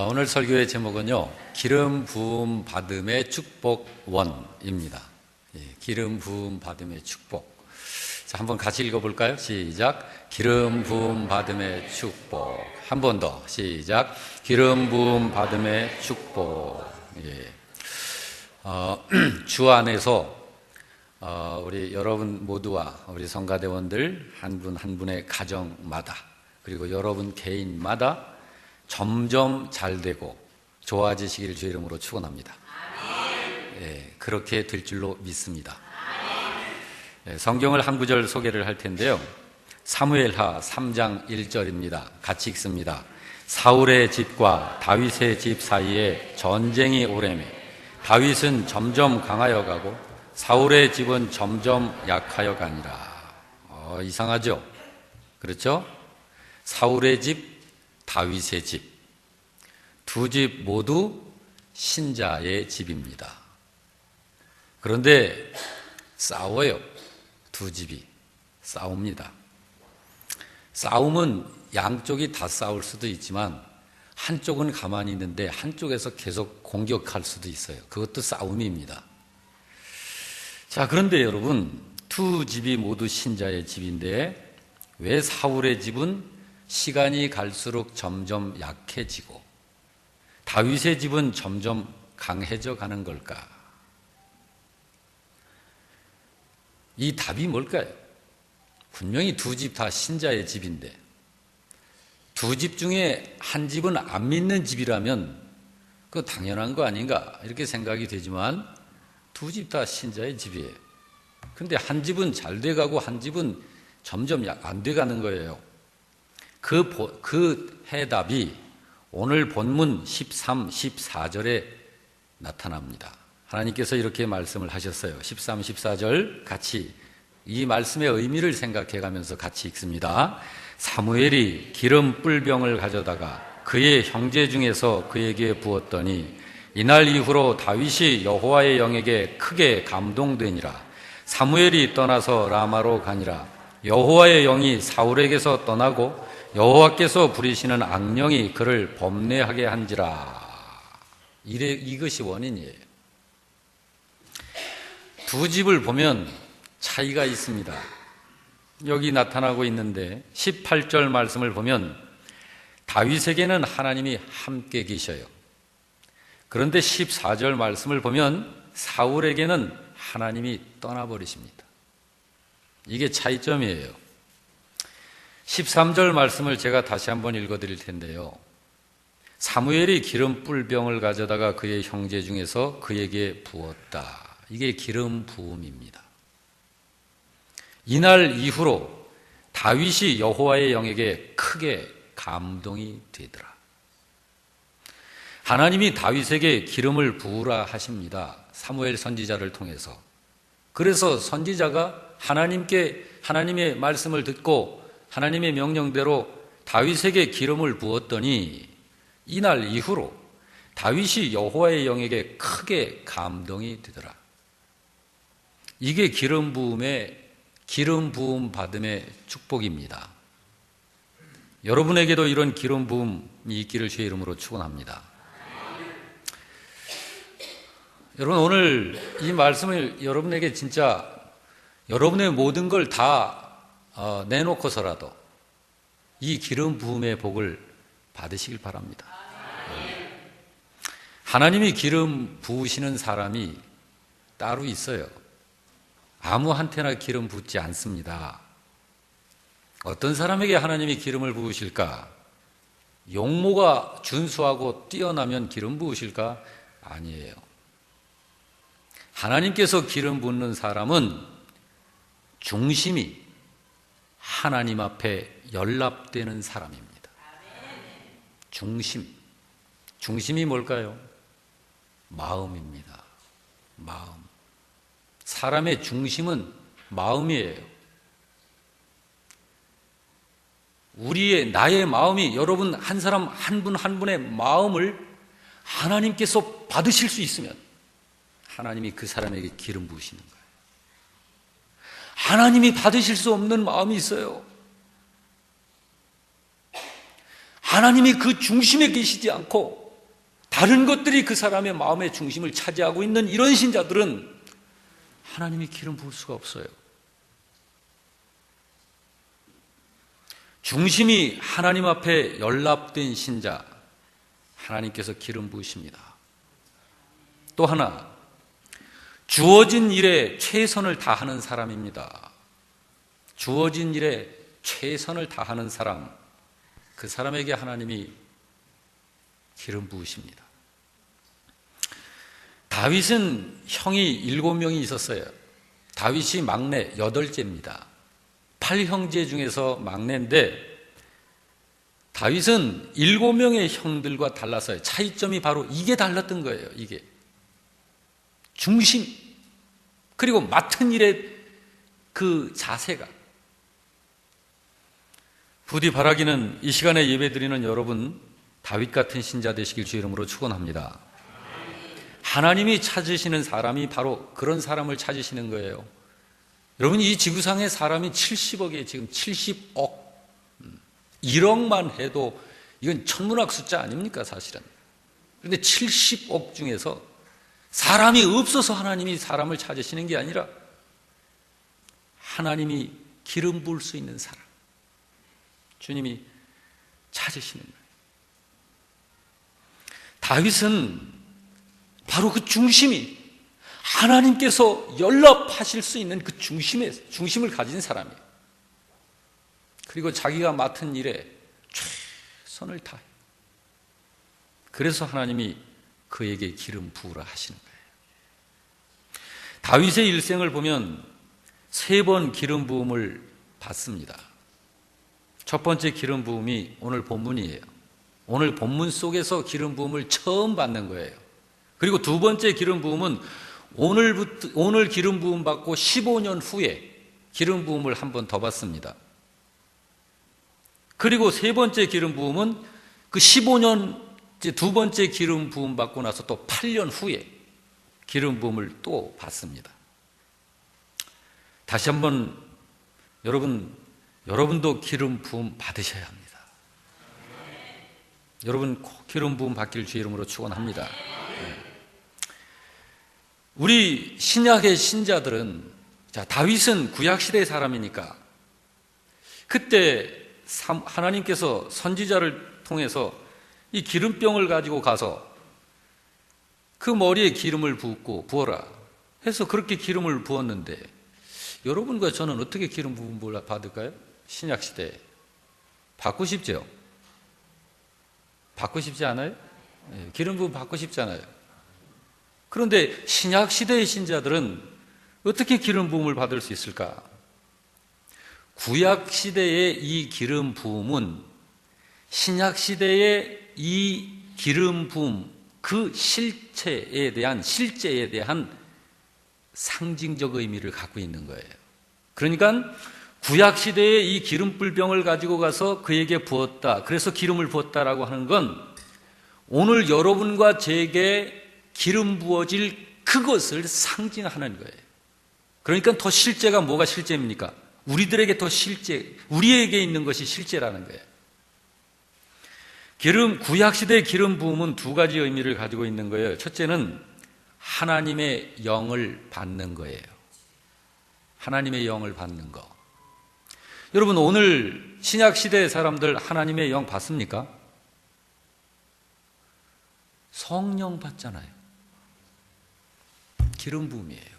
오늘 설교의 제목은요, 기름 부음 받음의 축복원입니다. 기름 부음 받음의 축복. 자, 한번 같이 읽어볼까요? 시작. 기름 부음 받음의 축복. 한 번 더. 시작. 기름 부음 받음의 축복. 주 안에서 우리 여러분 모두와 우리 성가대원들 한 분 한 분의 가정마다, 그리고 여러분 개인마다 점점 잘 되고 좋아지시기를 주의 이름으로 축원합니다. 그렇게 될 줄로 믿습니다. 성경을 한 구절 소개를 할 텐데요, 사무엘하 3장 1절입니다. 같이 읽습니다. 사울의 집과 다윗의 집 사이에 전쟁이 오래매 다윗은 점점 강하여 가고 사울의 집은 점점 약하여 가니라. 이상하죠? 그렇죠? 사울의 집, 다윗의 집, 두 집 모두 신자의 집입니다. 그런데 싸워요. 두 집이 싸웁니다. 싸움은 양쪽이 다 싸울 수도 있지만 한쪽은 가만히 있는데 한쪽에서 계속 공격할 수도 있어요. 그것도 싸움입니다. 자, 그런데 여러분, 두 집이 모두 신자의 집인데 왜 사울의 집은 시간이 갈수록 점점 약해지고 다윗의 집은 점점 강해져 가는 걸까? 이 답이 뭘까요? 분명히 두 집 다 신자의 집인데 두 집 중에 한 집은 안 믿는 집이라면 그거 당연한 거 아닌가 이렇게 생각이 되지만 두 집 다 신자의 집이에요. 근데 한 집은 잘 돼가고 한 집은 점점 안 돼가는 거예요. 그 해답이 오늘 본문 13, 14절에 나타납니다. 하나님께서 이렇게 말씀을 하셨어요. 13, 14절 같이 이 말씀의 의미를 생각해 가면서 같이 읽습니다. 사무엘이 기름 뿔병을 가져다가 그의 형제 중에서 그에게 부었더니 이날 이후로 다윗이 여호와의 영에게 크게 감동되니라. 사무엘이 떠나서 라마로 가니라. 여호와의 영이 사울에게서 떠나고 여호와께서 부리시는 악령이 그를 범례하게 한지라. 이것이 원인이에요. 두 집을 보면 차이가 있습니다. 여기 나타나고 있는데 18절 말씀을 보면 다윗에게는 하나님이 함께 계셔요. 그런데 14절 말씀을 보면 사울에게는 하나님이 떠나버리십니다. 이게 차이점이에요. 13절 말씀을 제가 다시 한번 읽어드릴 텐데요. 사무엘이 기름 뿔병을 가져다가 그의 형제 중에서 그에게 부었다. 이게 기름 부음입니다. 이날 이후로 다윗이 여호와의 영에게 크게 감동이 되더라. 하나님이 다윗에게 기름을 부으라 하십니다. 사무엘 선지자를 통해서. 그래서 선지자가 하나님의 말씀을 듣고 하나님의 명령대로 다윗에게 기름을 부었더니 이날 이후로 다윗이 여호와의 영에게 크게 감동이 되더라. 이게 기름 부음 받음의 축복입니다. 여러분에게도 이런 기름 부음이 있기를 주의 이름으로 축원합니다. 여러분, 오늘 이 말씀을 여러분에게 진짜 여러분의 모든 걸 다 내놓고서라도 이 기름 부음의 복을 받으시길 바랍니다. 하나님이 기름 부으시는 사람이 따로 있어요. 아무한테나 기름 붓지 않습니다. 어떤 사람에게 하나님이 기름을 부으실까? 용모가 준수하고 뛰어나면 기름 부으실까? 아니에요. 하나님께서 기름 붓는 사람은 중심이 하나님 앞에 연락되는 사람입니다. 중심이 뭘까요? 마음입니다. 마음. 사람의 중심은 마음이에요. 나의 마음이, 여러분 한 사람 한 분 한 분의 마음을 하나님께서 받으실 수 있으면 하나님이 그 사람에게 기름 부으시는 거예요. 하나님이 받으실 수 없는 마음이 있어요. 하나님이 그 중심에 계시지 않고 다른 것들이 그 사람의 마음의 중심을 차지하고 있는 이런 신자들은 하나님이 기름 부을 수가 없어요. 중심이 하나님 앞에 연락된 신자, 하나님께서 기름 부으십니다. 또 하나, 주어진 일에 최선을 다하는 사람입니다. 주어진 일에 최선을 다하는 사람, 그 사람에게 하나님이 기름 부으십니다. 다윗은 형이 7명이 있었어요. 다윗이 막내 8째입니다. 8형제 중에서 막내인데 다윗은 7명의 형들과 달라서요. 차이점이 바로 이게 달랐던 거예요. 이게 중심, 그리고 맡은 일의 그 자세가. 부디 바라기는 이 시간에 예배드리는 여러분 다윗 같은 신자 되시길 주의 이름으로 축원합니다. 하나님이 찾으시는 사람이 바로 그런 사람을 찾으시는 거예요. 여러분, 이 지구상의 사람이 70억에 지금 70억, 1억만 해도 이건 천문학 숫자 아닙니까, 사실은. 그런데 70억 중에서 사람이 없어서 하나님이 사람을 찾으시는 게 아니라 하나님이 기름 부을 수 있는 사람, 주님이 찾으시는 거예요. 다윗은 바로 그 중심이 하나님께서 연락하실 수 있는 그 중심을 가진 사람이에요. 그리고 자기가 맡은 일에 최선을 다해. 그래서 하나님이 그에게 기름 부으라 하시는 거예요. 다윗의 일생을 보면 3번 기름 부음을 받습니다. 첫 번째 기름 부음이 오늘 본문이에요. 오늘 본문 속에서 기름 부음을 처음 받는 거예요. 그리고 두 번째 기름 부음은 오늘 기름 부음 받고 15년 후에 기름 부음을 한 번 더 받습니다. 그리고 세 번째 기름 부음은 그 15년 두 번째 기름 부음 받고 나서 또 8년 후에 기름 부음을 또 받습니다. 다시 한번 여러분도 기름 부음 받으셔야 합니다. 여러분 꼭 기름 부음 받기를 주의 이름으로 축원합니다. 우리 신약의 신자들은, 다윗은 구약시대의 사람이니까 그때 하나님께서 선지자를 통해서 이 기름병을 가지고 가서 그 머리에 기름을 부어라 해서 그렇게 기름을 부었는데, 여러분과 저는 어떻게 기름 부음을 받을까요? 신약시대에 받고 싶죠? 받고 싶지 않아요? 기름 부음 받고 싶지 않아요? 그런데 신약시대의 신자들은 어떻게 기름 부음을 받을 수 있을까? 구약시대의 이 기름 부음은 신약시대의 이 기름 부음, 그 실제에 대한 상징적 의미를 갖고 있는 거예요. 그러니까 구약시대의 이 기름불병을 가지고 가서 그에게 부었다, 그래서 기름을 부었다라고 하는 건 오늘 여러분과 제게 기름 부어질 그것을 상징하는 거예요. 그러니까 더 실제가 뭐가 실제입니까? 우리들에게 더 실제, 우리에게 있는 것이 실제라는 거예요. 구약시대의 기름 부음은 두 가지 의미를 가지고 있는 거예요. 첫째는 하나님의 영을 받는 거예요. 하나님의 영을 받는 거. 여러분, 오늘 신약시대의 사람들 하나님의 영 받습니까? 성령 받잖아요. 기름 부음이에요.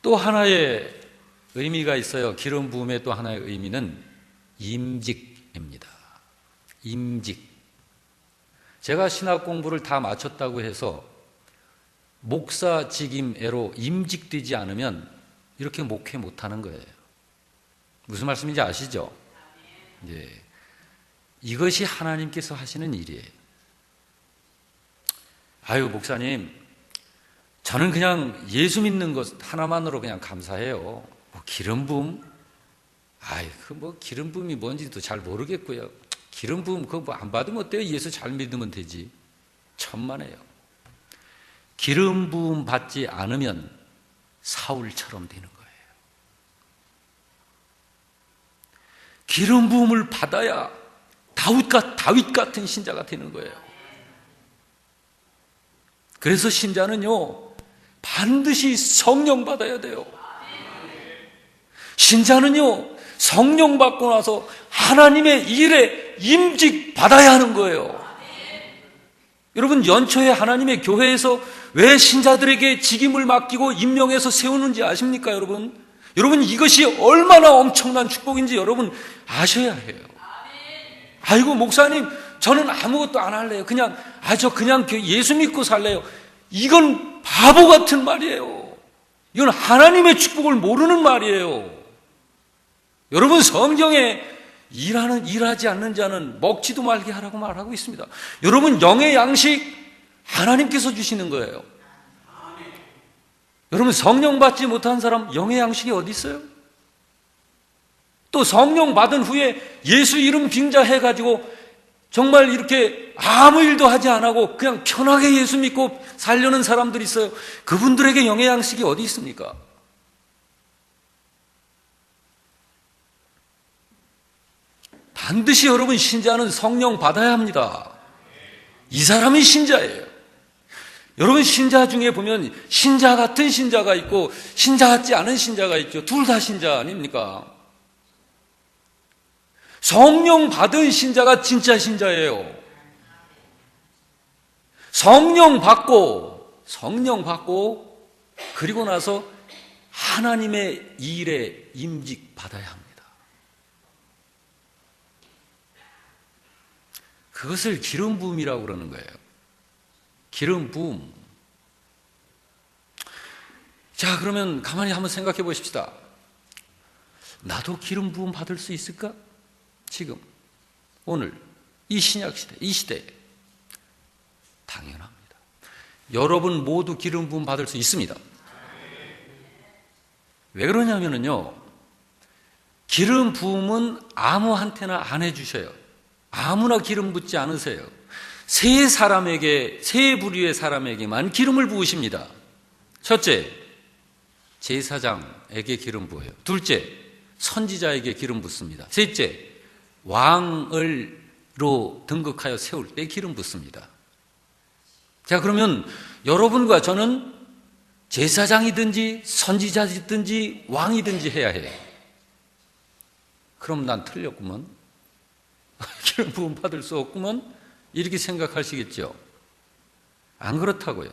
또 하나의 의미가 있어요. 기름 부음의 또 하나의 의미는 임직입니다. 임직. 제가 신학 공부를 다 마쳤다고 해서 목사 직임애로 임직되지 않으면 이렇게 목회 못하는 거예요. 무슨 말씀인지 아시죠? 예. 이것이 하나님께서 하시는 일이에요. 아유, 목사님, 저는 그냥 예수 믿는 것 하나만으로 그냥 감사해요. 뭐 기름 부음? 기름 부음이 뭔지도 잘 모르겠고요. 기름 부음 그거 뭐 안 받으면 어때요? 예수 잘 믿으면 되지. 천만에요. 기름 부음 받지 않으면 사울처럼 되는 거예요. 기름 부음을 받아야 다윗 같은 신자가 되는 거예요. 그래서 신자는요, 반드시 성령 받아야 돼요. 신자는요, 성령 받고 나서 하나님의 일에 임직 받아야 하는 거예요. 여러분, 연초에 하나님의 교회에서 왜 신자들에게 직임을 맡기고 임명해서 세우는지 아십니까, 여러분? 여러분, 이것이 얼마나 엄청난 축복인지 여러분 아셔야 해요. 아이고, 목사님, 저는 아무것도 안 할래요. 저 그냥 예수 믿고 살래요. 이건 바보 같은 말이에요. 이건 하나님의 축복을 모르는 말이에요. 여러분, 성경에 일하지 않는 자는 먹지도 말게 하라고 말하고 있습니다. 여러분, 영의 양식 하나님께서 주시는 거예요. 여러분, 성령 받지 못한 사람 영의 양식이 어디 있어요? 또 성령 받은 후에 예수 이름 빙자해가지고 정말 이렇게 아무 일도 하지 안 하고 그냥 편하게 예수 믿고 살려는 사람들이 있어요. 그분들에게 영의 양식이 어디 있습니까? 반드시 여러분, 신자는 성령 받아야 합니다. 이 사람이 신자예요. 여러분, 신자 중에 보면 신자 같은 신자가 있고 신자 같지 않은 신자가 있죠. 둘 다 신자 아닙니까? 성령 받은 신자가 진짜 신자예요. 성령 받고 그리고 나서 하나님의 일에 임직 받아야 합니다. 그것을 기름 부음이라고 그러는 거예요. 기름 부음. 자, 그러면 가만히 한번 생각해 보십시다. 나도 기름 부음 받을 수 있을까? 지금, 오늘, 이 신약 시대, 이 시대에. 당연합니다. 여러분 모두 기름 부음 받을 수 있습니다. 왜 그러냐면요, 기름 부음은 아무한테나 안 해주셔요. 아무나 기름 붓지 않으세요. 세 부류의 사람에게만 기름을 부으십니다. 첫째, 제사장에게 기름 부어요. 둘째, 선지자에게 기름 붓습니다. 셋째, 왕을로 등극하여 세울 때 기름 붓습니다. 자, 그러면 여러분과 저는 제사장이든지 선지자든지 왕이든지 해야 해요. 그럼 난 틀렸구먼. 기름 부음 받을 수 없구먼. 이렇게 생각하시겠죠? 안 그렇다고요.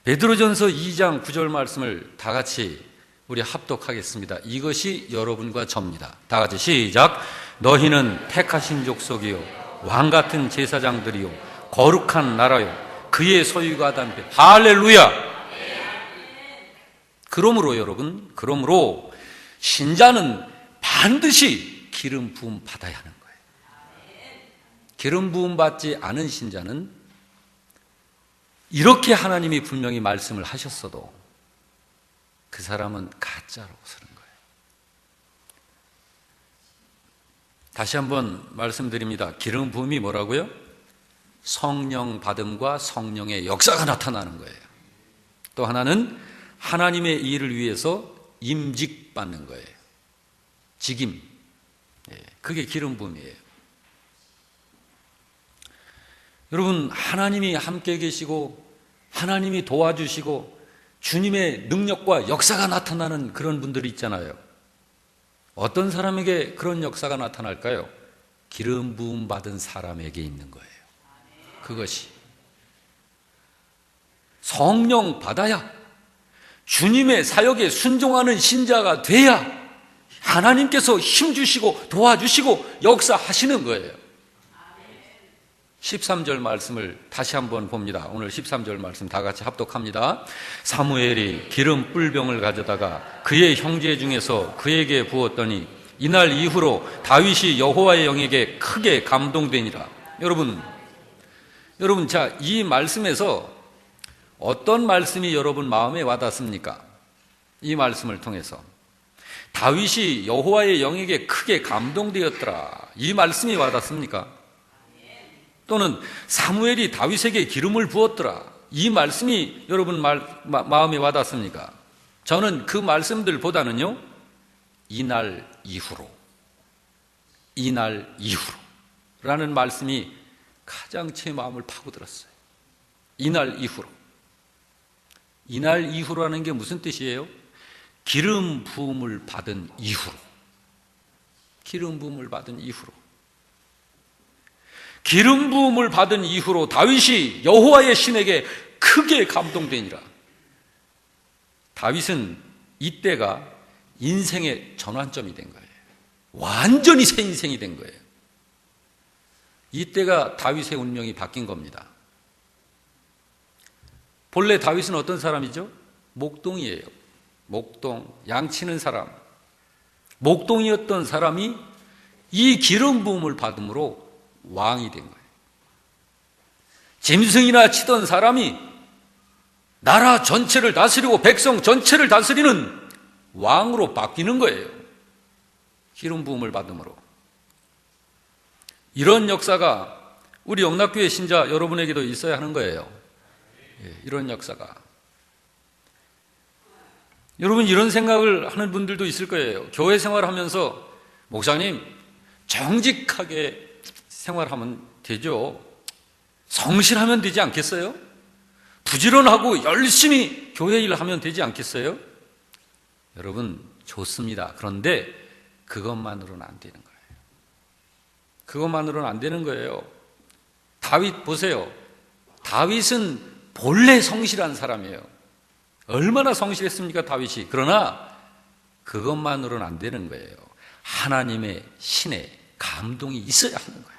베드로전서 2장 9절 말씀을 다 같이 우리 합독하겠습니다. 이것이 여러분과 저입니다. 다 같이 시작. 너희는 택하신 족속이요 왕같은 제사장들이요 거룩한 나라요 그의 소유가 담배. 할렐루야. 그러므로 여러분, 신자는 반드시 기름 부음 받아야 하는 거예요. 기름 부음 받지 않은 신자는 이렇게 하나님이 분명히 말씀을 하셨어도 그 사람은 가짜로 쓰는 거예요. 다시 한번 말씀드립니다. 기름 부음이 뭐라고요? 성령 받음과 성령의 역사가 나타나는 거예요. 또 하나는 하나님의 일을 위해서 임직 받는 거예요. 직임. 그게 기름 부음이에요. 여러분, 하나님이 함께 계시고 하나님이 도와주시고 주님의 능력과 역사가 나타나는 그런 분들이 있잖아요. 어떤 사람에게 그런 역사가 나타날까요? 기름 부음 받은 사람에게 있는 거예요. 그것이 성령 받아야, 주님의 사역에 순종하는 신자가 돼야 하나님께서 힘주시고 도와주시고 역사하시는 거예요. 13절 말씀을 다시 한번 봅니다. 오늘 13절 말씀 다 같이 합독합니다. 사무엘이 기름 뿔병을 가져다가 그의 형제 중에서 그에게 부었더니 이날 이후로 다윗이 여호와의 영에게 크게 감동되니라. 여러분, 자, 이 말씀에서 어떤 말씀이 여러분 마음에 와닿습니까? 이 말씀을 통해서 다윗이 여호와의 영에게 크게 감동되었더라. 이 말씀이 와닿습니까? 또는 사무엘이 다윗에게 기름을 부었더라. 이 말씀이 여러분 마음에 와닿습니까? 저는 그 말씀들보다는요, 이날 이후로 라는 말씀이 가장 제 마음을 파고들었어요. 이날 이후로. 이날 이후라는 게 무슨 뜻이에요? 기름 부음을 받은 이후로. 기름 부음을 받은 이후로. 기름 부음을 받은 이후로 다윗이 여호와의 신에게 크게 감동되니라. 다윗은 이때가 인생의 전환점이 된 거예요. 완전히 새 인생이 된 거예요. 이때가 다윗의 운명이 바뀐 겁니다. 본래 다윗은 어떤 사람이죠? 목동이에요. 목동, 양치는 사람. 목동이었던 사람이 이 기름 부음을 받음으로 왕이 된 거예요. 짐승이나 치던 사람이 나라 전체를 다스리고 백성 전체를 다스리는 왕으로 바뀌는 거예요. 기름 부음을 받음으로. 이런 역사가 우리 영락교회 신자 여러분에게도 있어야 하는 거예요. 이런 역사가. 여러분, 이런 생각을 하는 분들도 있을 거예요. 교회 생활하면서 목사님 정직하게 생활하면 되죠. 성실하면 되지 않겠어요? 부지런하고 열심히 교회 일을 하면 되지 않겠어요? 여러분, 좋습니다. 그런데 그것만으로는 안 되는 거예요. 그것만으로는 안 되는 거예요. 다윗 보세요. 다윗은 본래 성실한 사람이에요. 얼마나 성실했습니까, 다윗이. 그러나 그것만으로는 안 되는 거예요. 하나님의 신의 감동이 있어야 하는 거예요.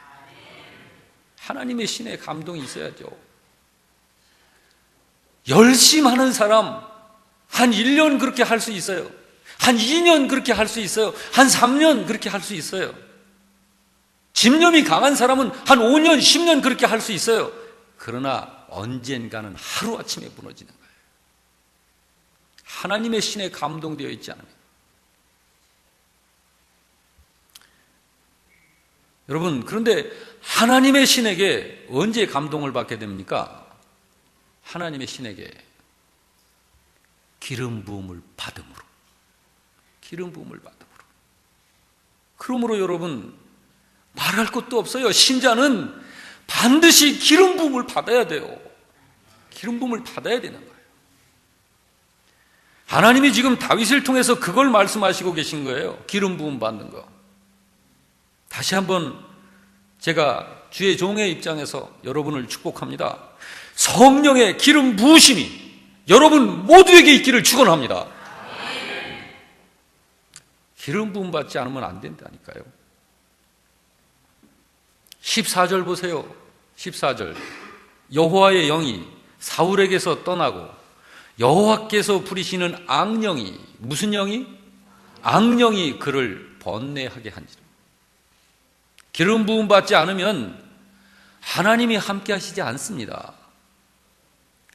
하나님의 신의 감동이 있어야죠. 열심하는 사람 한 1년 그렇게 할 수 있어요. 한 2년 그렇게 할 수 있어요. 한 3년 그렇게 할 수 있어요. 집념이 강한 사람은 한 5년, 10년 그렇게 할 수 있어요. 그러나 언젠가는 하루아침에 무너지는 거예요. 하나님의 신에 감동되어 있지 않으면. 여러분, 그런데 하나님의 신에게 언제 감동을 받게 됩니까? 하나님의 신에게 기름 부음을 받음으로. 기름 부음을 받음으로. 그러므로 여러분, 말할 것도 없어요. 신자는 반드시 기름 부음을 받아야 돼요. 기름 부음을 받아야 되는 거예요. 하나님이 지금 다윗을 통해서 그걸 말씀하시고 계신 거예요. 기름 부음 받는 거. 다시 한번 제가 주의 종의 입장에서 여러분을 축복합니다. 성령의 기름 부으심이 여러분 모두에게 있기를 축원합니다. 기름 부음 받지 않으면 안 된다니까요. 14절 보세요. 14절. 여호와의 영이 사울에게서 떠나고 여호와께서 부리시는 악령이, 무슨 영이? 악령이 그를 번뇌하게 한지라. 기름 부음 받지 않으면 하나님이 함께 하시지 않습니다.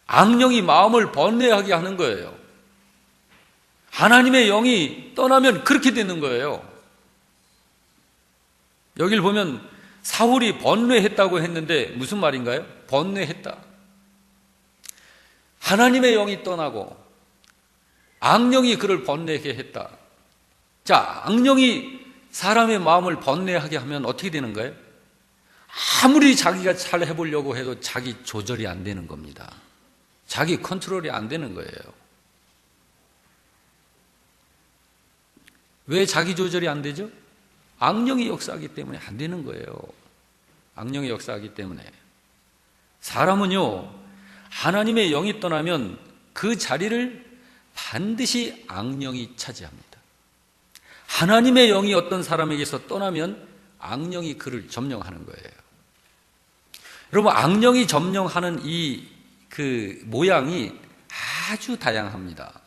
악령이 마음을 번뇌하게 하는 거예요. 하나님의 영이 떠나면 그렇게 되는 거예요. 여기를 보면 사울이 번뇌했다고 했는데 무슨 말인가요? 번뇌했다. 하나님의 영이 떠나고 악령이 그를 번뇌하게 했다. 자, 악령이 사람의 마음을 번뇌하게 하면 어떻게 되는 거예요? 아무리 자기가 잘 해보려고 해도 자기 조절이 안 되는 겁니다. 자기 컨트롤이 안 되는 거예요. 왜 자기 조절이 안 되죠? 악령이 역사하기 때문에 안 되는 거예요. 악령이 역사하기 때문에. 사람은요, 하나님의 영이 떠나면 그 자리를 반드시 악령이 차지합니다. 하나님의 영이 어떤 사람에게서 떠나면 악령이 그를 점령하는 거예요. 여러분, 악령이 점령하는 그 모양이 아주 다양합니다.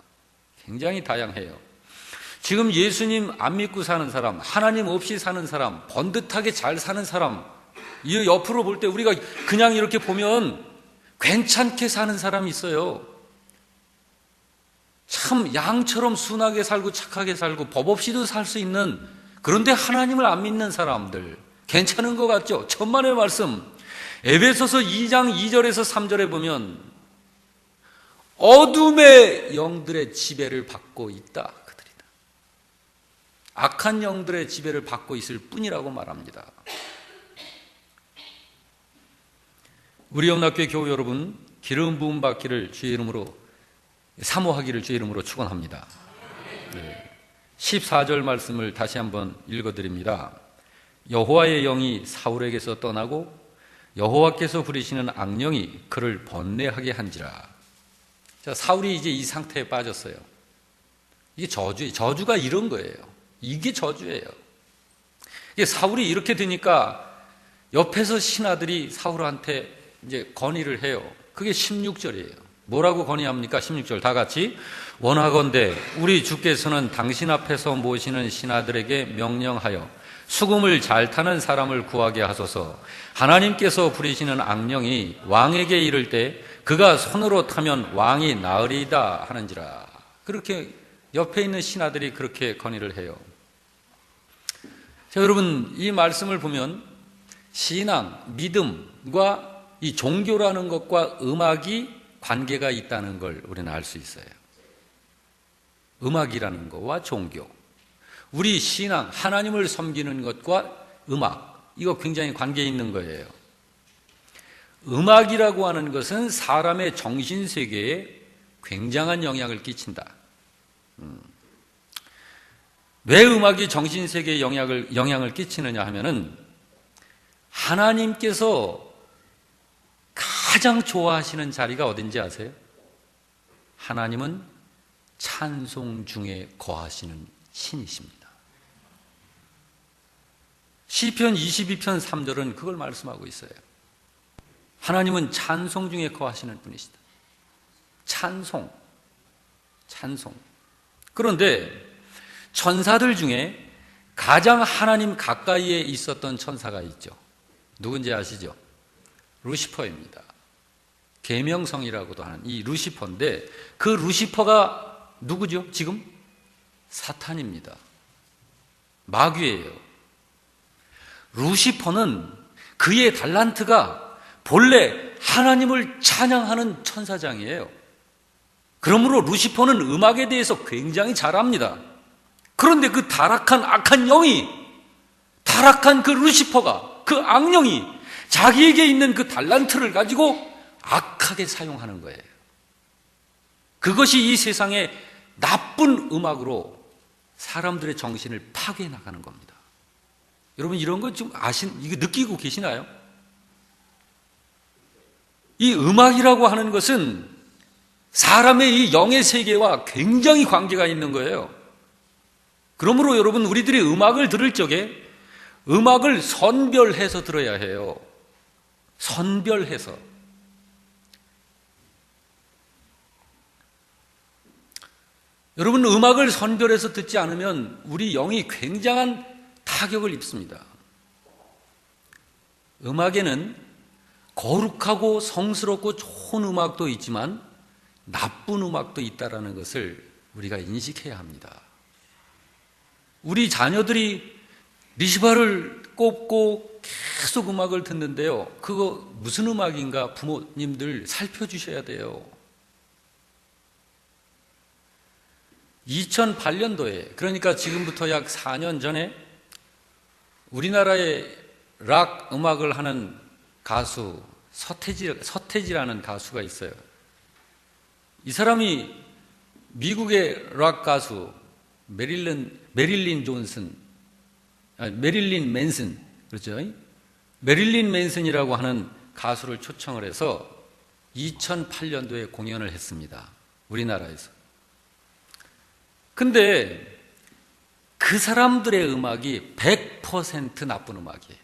굉장히 다양해요. 지금 예수님 안 믿고 사는 사람, 하나님 없이 사는 사람, 번듯하게 잘 사는 사람, 이 옆으로 볼 때 우리가 그냥 이렇게 보면 괜찮게 사는 사람이 있어요. 참 양처럼 순하게 살고 착하게 살고 법 없이도 살 수 있는, 그런데 하나님을 안 믿는 사람들 괜찮은 것 같죠? 천만의 말씀 에베소서 2장 2절에서 3절에 보면 어둠의 영들의 지배를 받고 있다. 그들이다. 악한 영들의 지배를 받고 있을 뿐이라고 말합니다. 우리 영락교회 교우 여러분, 기름 부음 받기를 주의 이름으로, 사모하기를 주의 이름으로 축원합니다. 14절 말씀을 다시 한번 읽어드립니다. 여호와의 영이 사울에게서 떠나고 여호와께서 부리시는 악령이 그를 번뇌하게 한지라. 자, 사울이 이제 이 상태에 빠졌어요. 이게 저주가 이런 거예요. 이게 저주예요. 이게 사울이 이렇게 되니까 옆에서 신하들이 사울한테 이제 건의를 해요. 그게 16절이에요. 뭐라고 건의합니까? 16절 다 같이. 원하건대 우리 주께서는 당신 앞에서 모시는 신하들에게 명령하여 수금을 잘 타는 사람을 구하게 하소서. 하나님께서 부리시는 악령이 왕에게 이를 때 그가 손으로 타면 왕이 나으리이다 하는지라. 그렇게 옆에 있는 신하들이 그렇게 건의를 해요. 자, 여러분, 이 말씀을 보면 신앙, 믿음과 이 종교라는 것과 음악이 관계가 있다는 걸 우리는 알 수 있어요. 음악이라는 것과 종교, 우리 신앙, 하나님을 섬기는 것과 음악, 이거 굉장히 관계 있는 거예요. 음악이라고 하는 것은 사람의 정신세계에 굉장한 영향을 끼친다. 왜 음악이 정신세계에 영향을 끼치느냐 하면은 하나님께서 가장 좋아하시는 자리가 어딘지 아세요? 하나님은 찬송 중에 거하시는 신이십니다. 시편 22편 3절은 그걸 말씀하고 있어요. 하나님은 찬송 중에 거하시는 분이시다. 찬송. 그런데 천사들 중에 가장 하나님 가까이에 있었던 천사가 있죠. 누군지 아시죠? 루시퍼입니다. 계명성이라고도 하는 이 루시퍼인데, 그 루시퍼가 누구죠? 지금? 사탄입니다. 마귀예요. 루시퍼는 그의 달란트가 본래 하나님을 찬양하는 천사장이에요. 그러므로 루시퍼는 음악에 대해서 굉장히 잘 압니다. 그런데 그 타락한 악한 영이, 타락한 그 루시퍼가, 그 악령이 자기에게 있는 그 달란트를 가지고 악하게 사용하는 거예요. 그것이 이 세상의 나쁜 음악으로 사람들의 정신을 파괴해 나가는 겁니다. 여러분, 이런 거 좀 이거 느끼고 계시나요? 이 음악이라고 하는 것은 사람의 이 영의 세계와 굉장히 관계가 있는 거예요. 그러므로 여러분, 우리들이 음악을 들을 적에 음악을 선별해서 들어야 해요. 선별해서. 여러분, 음악을 선별해서 듣지 않으면 우리 영이 굉장한 타격을 입습니다. 음악에는 거룩하고 성스럽고 좋은 음악도 있지만 나쁜 음악도 있다는 것을 우리가 인식해야 합니다. 우리 자녀들이 리시바를 꼽고 계속 음악을 듣는데요, 그거 무슨 음악인가 부모님들 살펴주셔야 돼요. 2008년도에, 그러니까 지금부터 약 4년 전에 우리나라에 락 음악을 하는 가수 서태지라는 가수가 있어요. 이 사람이 미국의 락 가수 메릴린 맨슨, 그렇죠? 메릴린 맨슨이라고 하는 가수를 초청을 해서 2008년도에 공연을 했습니다. 우리나라에서. 근데 그 사람들의 음악이 100% 나쁜 음악이에요.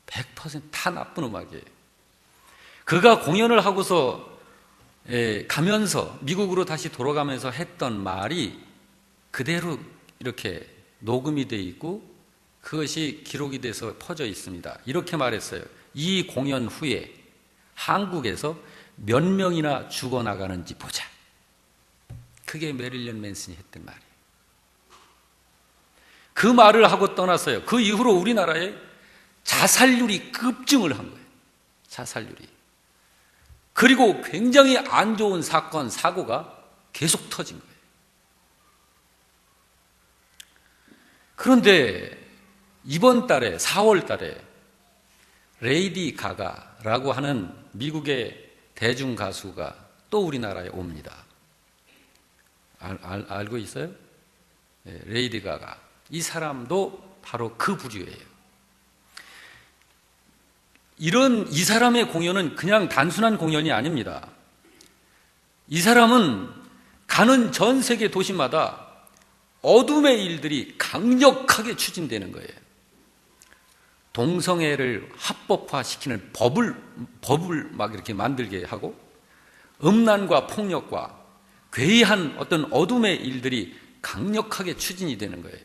100% 다 나쁜 음악이에요. 그가 공연을 하고서 가면서, 미국으로 다시 돌아가면서 했던 말이 그대로 이렇게 녹음이 돼 있고 그것이 기록이 돼서 퍼져 있습니다. 이렇게 말했어요. 이 공연 후에 한국에서 몇 명이나 죽어나가는지 보자. 그게 메릴린 맨슨이 했던 말이에요. 그 말을 하고 떠났어요. 그 이후로 우리나라에 자살률이 급증을 한 거예요. 자살률이. 그리고 굉장히 안 좋은 사건, 사고가 계속 터진 거예요. 그런데 이번 달에, 4월 달에 레이디 가가라고 하는 미국의 대중 가수가 또 우리나라에 옵니다. 알고 있어요? 네, 레이디 가가. 이 사람도 바로 그 부류예요. 이 사람의 공연은 그냥 단순한 공연이 아닙니다. 이 사람은 가는 전 세계 도시마다 어둠의 일들이 강력하게 추진되는 거예요. 동성애를 합법화시키는 법을 막 이렇게 만들게 하고, 음란과 폭력과 괴이한 어떤 어둠의 일들이 강력하게 추진이 되는 거예요.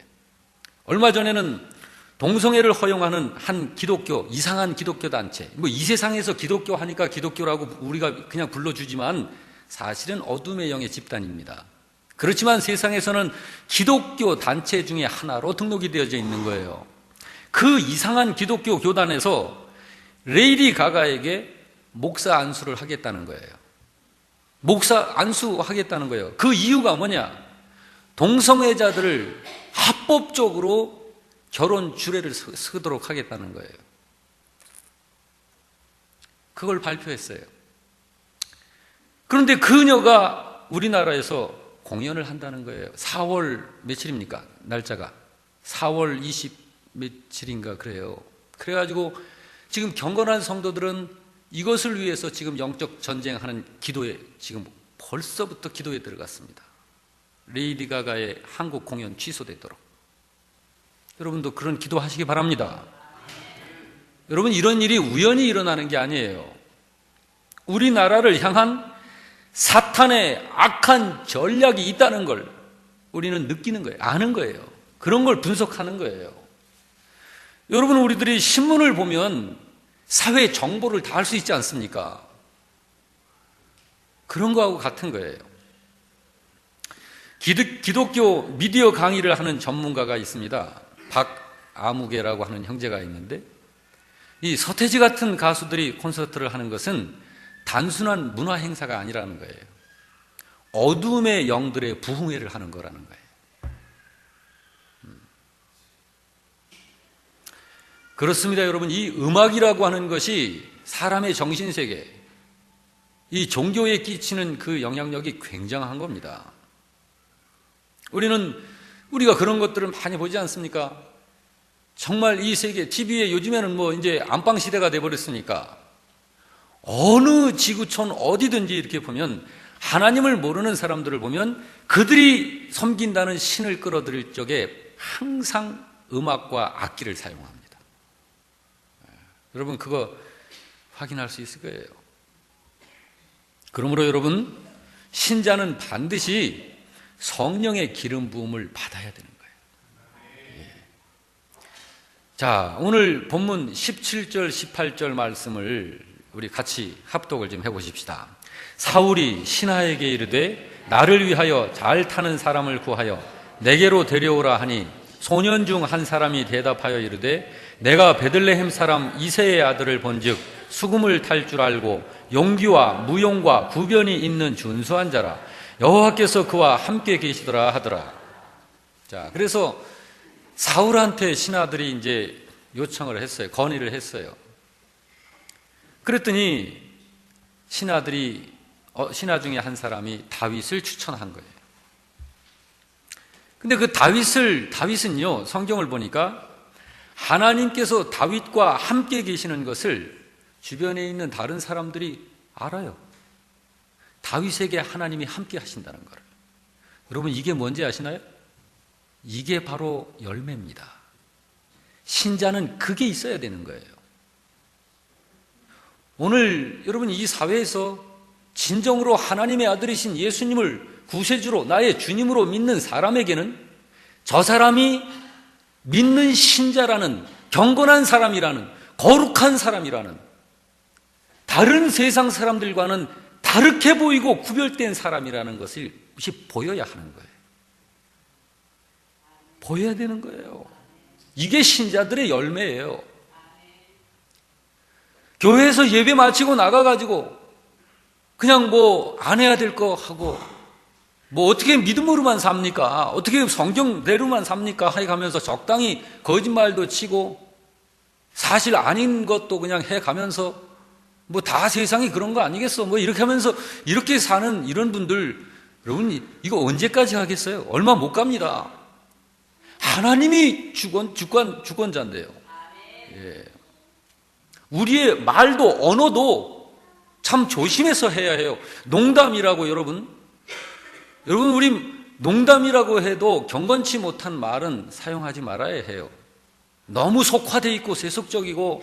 얼마 전에는 동성애를 허용하는 한 기독교, 이상한 기독교 단체, 이 세상에서 기독교 하니까 기독교라고 우리가 그냥 불러주지만 사실은 어둠의 영의 집단입니다. 그렇지만 세상에서는 기독교 단체 중에 하나로 등록이 되어져 있는 거예요. 그 이상한 기독교 교단에서 레이디 가가에게 목사 안수를 하겠다는 거예요. 목사 안수하겠다는 거예요. 그 이유가 뭐냐? 동성애자들을 합법적으로 결혼 주례를 서도록 하겠다는 거예요. 그걸 발표했어요. 그런데 그녀가 우리나라에서 공연을 한다는 거예요. 4월 며칠입니까? 날짜가 4월 20 며칠인가 그래요. 그래가지고 지금 경건한 성도들은 이것을 위해서 지금 영적 전쟁하는 기도에 지금 벌써부터 기도에 들어갔습니다. 레이디 가가의 한국 공연 취소되도록. 여러분도 그런 기도하시기 바랍니다. 여러분, 이런 일이 우연히 일어나는 게 아니에요. 우리나라를 향한 사탄의 악한 전략이 있다는 걸 우리는 느끼는 거예요. 아는 거예요. 그런 걸 분석하는 거예요. 여러분, 우리들이 신문을 보면 사회 정보를 다 알 수 있지 않습니까? 그런 거하고 같은 거예요. 기독교 미디어 강의를 하는 전문가가 있습니다. 박아무개라고 하는 형제가 있는데, 이 서태지 같은 가수들이 콘서트를 하는 것은 단순한 문화 행사가 아니라는 거예요. 어둠의 영들의 부흥회를 하는 거라는 거예요. 그렇습니다, 여러분. 이 음악이라고 하는 것이 사람의 정신세계, 이 종교에 끼치는 그 영향력이 굉장한 겁니다. 우리가 그런 것들을 많이 보지 않습니까? 정말 이 세계, TV에 요즘에는 이제 안방 시대가 돼버렸으니까 어느 지구촌 어디든지 이렇게 보면 하나님을 모르는 사람들을 보면 그들이 섬긴다는 신을 끌어들일 적에 항상 음악과 악기를 사용합니다. 여러분, 그거 확인할 수 있을 거예요. 그러므로 여러분, 신자는 반드시 성령의 기름 부음을 받아야 되는 거예요. 예. 자, 오늘 본문 17절, 18절 말씀을 우리 같이 합독을 좀 해보십시다. 사울이 신하에게 이르되 나를 위하여 잘 타는 사람을 구하여 내게로 데려오라 하니 소년 중 한 사람이 대답하여 이르되 내가 베들레헴 사람 이새의 아들을 본즉 수금을 탈 줄 알고 용기와 무용과 구변이 있는 준수한 자라. 여호와께서 그와 함께 계시더라 하더라. 자, 그래서 사울한테 신하들이 이제 요청을 했어요. 건의를 했어요. 그랬더니 신하 중에 한 사람이 다윗을 추천한 거예요. 근데 그 다윗은요, 성경을 보니까 하나님께서 다윗과 함께 계시는 것을 주변에 있는 다른 사람들이 알아요. 다윗에게 하나님이 함께 하신다는 걸. 여러분, 이게 뭔지 아시나요? 이게 바로 열매입니다. 신자는 그게 있어야 되는 거예요. 오늘 여러분, 이 사회에서 진정으로 하나님의 아들이신 예수님을 구세주로, 나의 주님으로 믿는 사람에게는 저 사람이 믿는 신자라는, 경건한 사람이라는, 거룩한 사람이라는, 다른 세상 사람들과는 다르게 보이고 구별된 사람이라는 것이 보여야 하는 거예요. 보여야 되는 거예요. 이게 신자들의 열매예요. 교회에서 예배 마치고 나가가지고 그냥 안 해야 될 거 하고 어떻게 믿음으로만 삽니까? 어떻게 성경대로만 삽니까? 하여가면서 적당히 거짓말도 치고 사실 아닌 것도 그냥 해가면서 뭐 다 세상이 그런 거 아니겠어? 뭐 이렇게 하면서 이렇게 사는 이런 분들, 여러분 이거 언제까지 하겠어요? 얼마 못 갑니다. 하나님이 주권자인데요. 예. 우리의 말도 언어도 참 조심해서 해야 해요. 농담이라고 여러분 우리 농담이라고 해도 경건치 못한 말은 사용하지 말아야 해요. 너무 속화되어 있고 세속적이고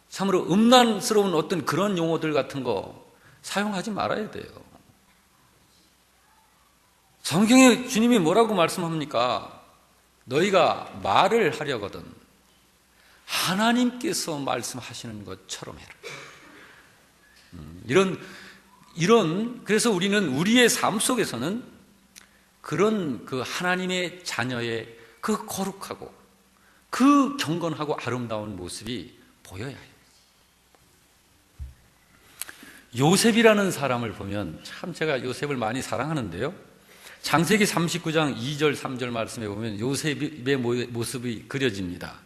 참으로 음란스러운 어떤 그런 용어들 같은 거 사용하지 말아야 돼요. 성경에 주님이 뭐라고 말씀합니까? 너희가 말을 하려거든 하나님께서 말씀하시는 것처럼 해라. 그래서 우리는 우리의 삶 속에서는 그런 그 하나님의 자녀의 그 거룩하고 그 경건하고 아름다운 모습이 보여야 해요. 요셉이라는 사람을 보면 참 제가 요셉을 많이 사랑하는데요. 창세기 39장 2절 3절 말씀에 보면 요셉의 모습이 그려집니다.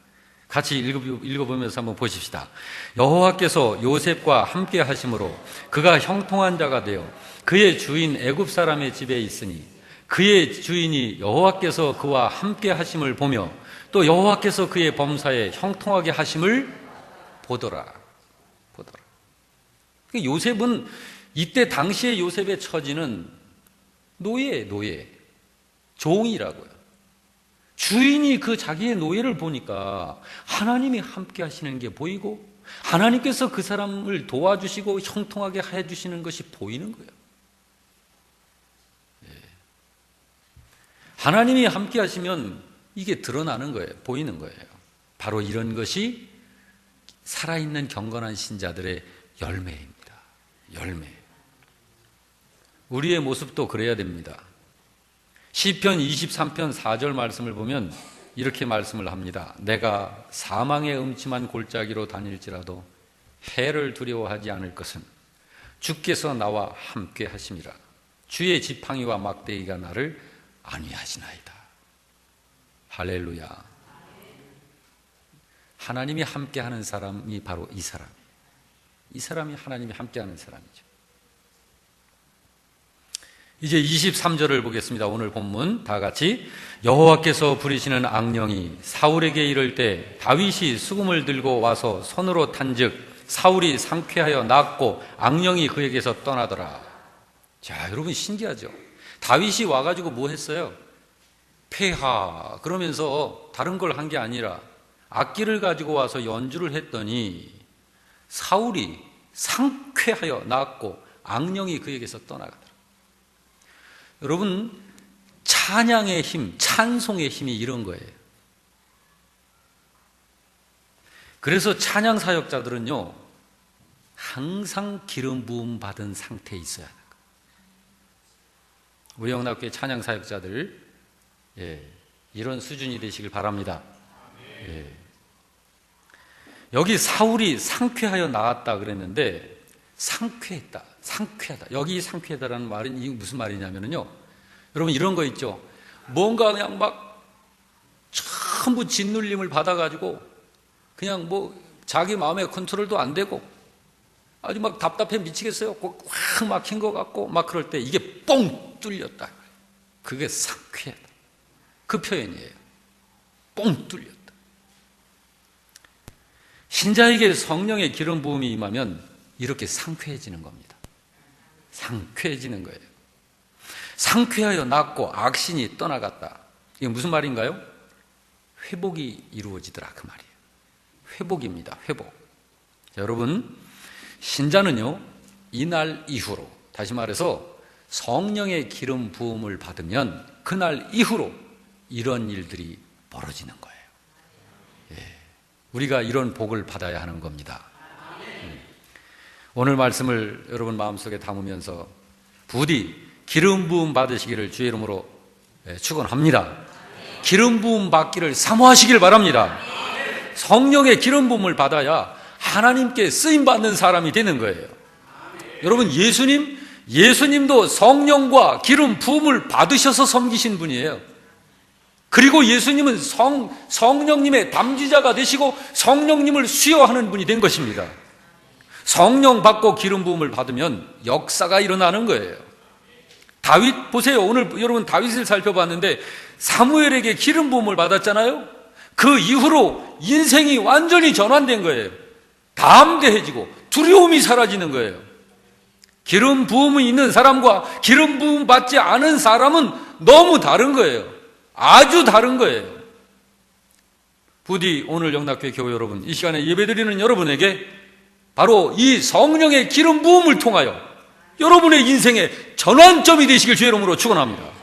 같이 읽어보면서 한번 보십시다. 여호와께서 요셉과 함께 하심으로 그가 형통한 자가 되어 그의 주인 애굽 사람의 집에 있으니 그의 주인이 여호와께서 그와 함께 하심을 보며 또 여호와께서 그의 범사에 형통하게 하심을 보더라. 요셉은 이때 당시의 요셉의 처지는 노예, 종이라고요. 주인이 그 자기의 노예를 보니까 하나님이 함께 하시는 게 보이고 하나님께서 그 사람을 도와주시고 형통하게 해주시는 것이 보이는 거예요. 하나님이 함께 하시면 이게 드러나는 거예요. 보이는 거예요. 바로 이런 것이 살아있는 경건한 신자들의 열매입니다. 열매. 우리의 모습도 그래야 됩니다. 시편 23편 4절 말씀을 보면 이렇게 말씀을 합니다. 내가 사망의 음침한 골짜기로 다닐지라도 해를 두려워하지 않을 것은 주께서 나와 함께 하심이라. 주의 지팡이와 막대기가 나를 안위하시나이다. 할렐루야. 하나님이 함께하는 사람이 바로 이 사람. 이 사람이 하나님이 함께하는 사람이죠. 이제 23절을 보겠습니다. 오늘 본문 다 같이. 여호와께서 부리시는 악령이 사울에게 이를 때 다윗이 수금을 들고 와서 손으로 탄즉 사울이 상쾌하여 낫고 악령이 그에게서 떠나더라. 자, 여러분 신기하죠? 다윗이 와가지고 뭐 했어요? 폐하 그러면서 다른 걸 한 게 아니라 악기를 가지고 와서 연주를 했더니 사울이 상쾌하여 낫고 악령이 그에게서 떠나가더라. 여러분, 찬양의 힘, 찬송의 힘이 이런 거예요. 그래서 찬양 사역자들은요, 항상 기름 부음 받은 상태에 있어야 돼요. 우리 영락교회 찬양 사역자들, 이런 수준이 되시길 바랍니다. 여기 사울이 상쾌하여 나았다 그랬는데 상쾌했다, 상쾌하다. 여기 상쾌하다라는 말은 이게 무슨 말이냐면요, 여러분 이런 거 있죠. 뭔가 그냥 막 전부 짓눌림을 받아가지고 그냥 뭐 자기 마음의 컨트롤도 안 되고 아주 막 답답해 미치겠어요. 확 막힌 것 같고 막 그럴 때 이게 뻥 뚫렸다. 그게 상쾌하다. 그 표현이에요. 뻥 뚫렸다. 신자에게 성령의 기름 부음이 임하면 이렇게 상쾌해지는 겁니다. 상쾌해지는 거예요. 상쾌하여 낫고 악신이 떠나갔다. 이게 무슨 말인가요? 회복이 이루어지더라 그 말이에요. 회복입니다. 회복. 자, 여러분, 신자는요 이날 이후로, 다시 말해서 성령의 기름 부음을 받으면 그날 이후로 이런 일들이 벌어지는 거예요. 우리가 이런 복을 받아야 하는 겁니다. 오늘 말씀을 여러분 마음속에 담으면서 부디 기름 부음 받으시기를 주의 이름으로 축원합니다. 기름 부음 받기를 사모하시길 바랍니다. 성령의 기름 부음을 받아야 하나님께 쓰임 받는 사람이 되는 거예요. 여러분, 예수님도 성령과 기름 부음을 받으셔서 섬기신 분이에요. 그리고 예수님은 성령님의 담지자가 되시고 성령님을 수여하는 분이 된 것입니다. 성령 받고 기름 부음을 받으면 역사가 일어나는 거예요. 다윗 보세요. 오늘 여러분 다윗을 살펴봤는데 사무엘에게 기름 부음을 받았잖아요. 그 이후로 인생이 완전히 전환된 거예요. 담대해지고 두려움이 사라지는 거예요. 기름 부음이 있는 사람과 기름 부음 받지 않은 사람은 너무 다른 거예요. 아주 다른 거예요. 부디 오늘 영락교회 교회 여러분, 이 시간에 예배드리는 여러분에게 바로 이 성령의 기름 부음을 통하여 여러분의 인생의 전환점이 되시길 주의 이름으로 축원합니다.